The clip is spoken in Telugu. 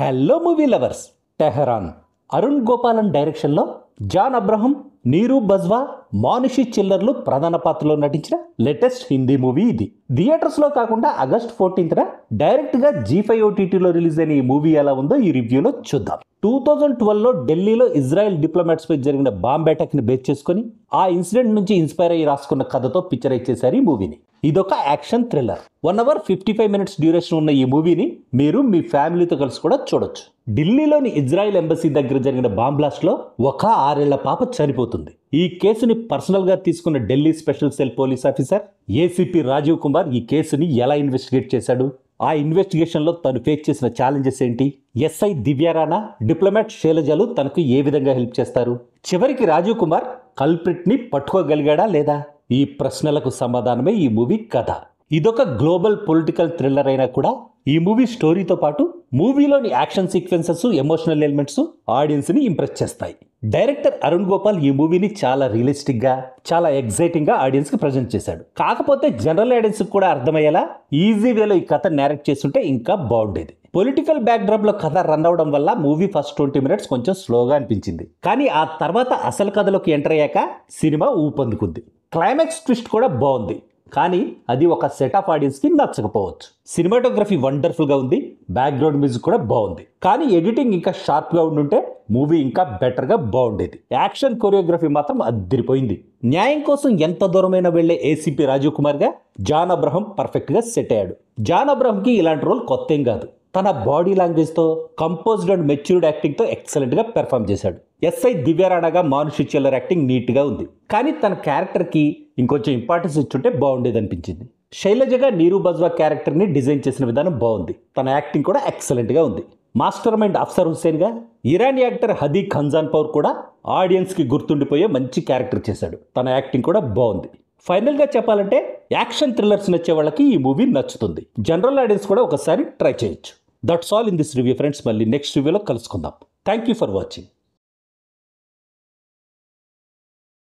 Hello movie lovers. Tehran Arun Gopalan డైరెక్షన్లో జాన్ అబ్రహం, నీరు బజ్వా, మానుషి చిల్లర్లు ప్రధాన పాత్రలో నటించిన లేటెస్ట్ హిందీ మూవీ ఇది. థియేటర్స్లో కాకుండా ఆగస్ట్ 14న డైరెక్ట్గా G5 OTTలో రిలీజ్ అయిన ఈ మూవీ ఎలా ఉందో ఈ రివ్యూలో చూద్దాం. 2012లో ఢిల్లీలో ఇజ్రాయెల్ డిప్లొమాట్స్ పై జరిగిన బాంబ్ అటాక్ ని బేస్ చేసుకుని ఆ ఇన్సిడెంట్ నుంచి ఇన్స్పైర్ అయ్యి రాసుకున్న కథతో పిక్చరైజ్ చేశారు ఈ మూవీని. ఇదొక action thriller. 1 hour 55 minutes duration ఉన్న ఈ మూవీని మీరు మీ ఫ్యామిలీతో కలిసి కూడా చూడొచ్చు. ఢిల్లీలోని ఇజ్రాయెల్ ఎంబసీ దగ్గర జరిగిన బాంబ్ బ్లాస్ట్ లో ఒక 6 ఏళ్ల పాప చనిపోతుంది. ఈ కేసుని పర్సనల్ గా తీసుకున్న Delhi special cell police officer ACP Rajeev Kumar ఈ కేసుని ఎలా ఇన్వెస్టిగేట్ చేశాడు, ఆ ఇన్వెస్టిగేషన్ లో తను ఫేస్ చేసిన ఛాలెంజెస్ ఏంటి, SI దివ్య రాణా, డిప్లొమాట్ శైలజలు తనకు ఏ విధంగా హెల్ప్ చేస్తారు, చివరికి రాజీవ్ కుమార్ కల్ప్రిట్ ని పట్టుకోగలిగాడా లేదా, ఈ ప్రశ్నలకు సమాధానమే ఈ మూవీ కథ. ఇదొక గ్లోబల్ పొలిటికల్ థ్రిల్లర్ అయినా కూడా ఈ మూవీ స్టోరీతో పాటు మూవీలోని action sequences, emotional elements audience ని ఇంప్రెస్ చేస్తాయి. డైరెక్టర్ అరుణ్ గోపాల్ ఈ మూవీని చాలా రియలిస్టిక్ గా, చాలా ఎగ్జైటింగ్ గా ఆడియన్స్ కి ప్రజెంట్ చేశాడు. కాకపోతే జనరల్ ఆడియన్స్ కూడా అర్థమయ్యేలా ఈజీ వేలో ఈ కథ నేరేట్ చేస్తుంటే ఇంకా బాగుండేది. పొలిటికల్ బ్యాక్ డ్రాప్ లో కథ రన్ అవడం వల్ల మూవీ ఫస్ట్ 20 minutes కొంచెం స్లోగా అనిపించింది. కానీ ఆ తర్వాత అసలు కథలోకి ఎంటర్ అయ్యాక సినిమా ఊపందుకుంది. క్లైమాక్స్ ట్విస్ట్ కూడా బాగుంది, కానీ అది ఒక సెట్ ఆఫ్ ఆడియన్స్ కి నచ్చకపోవచ్చు. సినిమాటోగ్రఫీ వండర్ఫుల్ గా ఉంది, బ్యాక్గ్రౌండ్ మ్యూజిక్ కూడా బాగుంది. కానీ ఎడిటింగ్ ఇంకా షార్ప్ గా ఉండుంటే మూవీ ఇంకా బెటర్ గా బాగుండేది. యాక్షన్ కొరియోగ్రఫీ మాత్రం అదిరిపోయింది. న్యాయం కోసం ఎంత దూరమైనా వెళ్లే ACP రాజీవ్ కుమార్ గా జాన్ అబ్రహం పర్ఫెక్ట్ గా సెట్ అయ్యాడు. జాన్ అబ్రహం కి ఇలాంటి రోల్ కొత్త ఏం కాదు. తన బాడీ లాంగ్వేజ్ తో, కంపోజ్డ్ అండ్ మెచ్యూర్డ్ యాక్టింగ్ తో ఎక్సలెంట్ గా పెర్ఫామ్ చేశాడు. SI దివ్య రాణాగా మానుషి చిల్లర్ యాక్టింగ్ నీట్ గా ఉంది, కానీ తన క్యారెక్టర్ కి ఇంకొంచెం ఇంపార్టెన్స్ ఇచ్చుంటే బాగుండేది అనిపించింది. శైలజగా నీరు బజ్వా క్యారెక్టర్ ని డిజైన్ చేసిన విధానం బాగుంది, తన యాక్టింగ్ కూడా ఎక్సలెంట్ గా ఉంది. మాస్టర్ మైండ్ అఫ్సర్ హుస్సేన్ గా ఇరానీ యాక్టర్ హదీ ఖంజాన్ పౌర్ కూడా ఆడియన్స్ కి గుర్తుండిపోయే మంచి క్యారెక్టర్ చేశాడు, తన యాక్టింగ్ కూడా బాగుంది. ఫైనల్ గా చెప్పాలంటే యాక్షన్ థ్రిల్లర్స్ నచ్చే వాళ్ళకి ఈ మూవీ నచ్చుతుంది. జనరల్ ఆడియన్స్ కూడా ఒకసారి ట్రై చేయొచ్చు. That's all in this review friends. మళ్ళీ నెక్స్ట్ రివ్యూలో కలుసుకుందాం. Thank you for watching.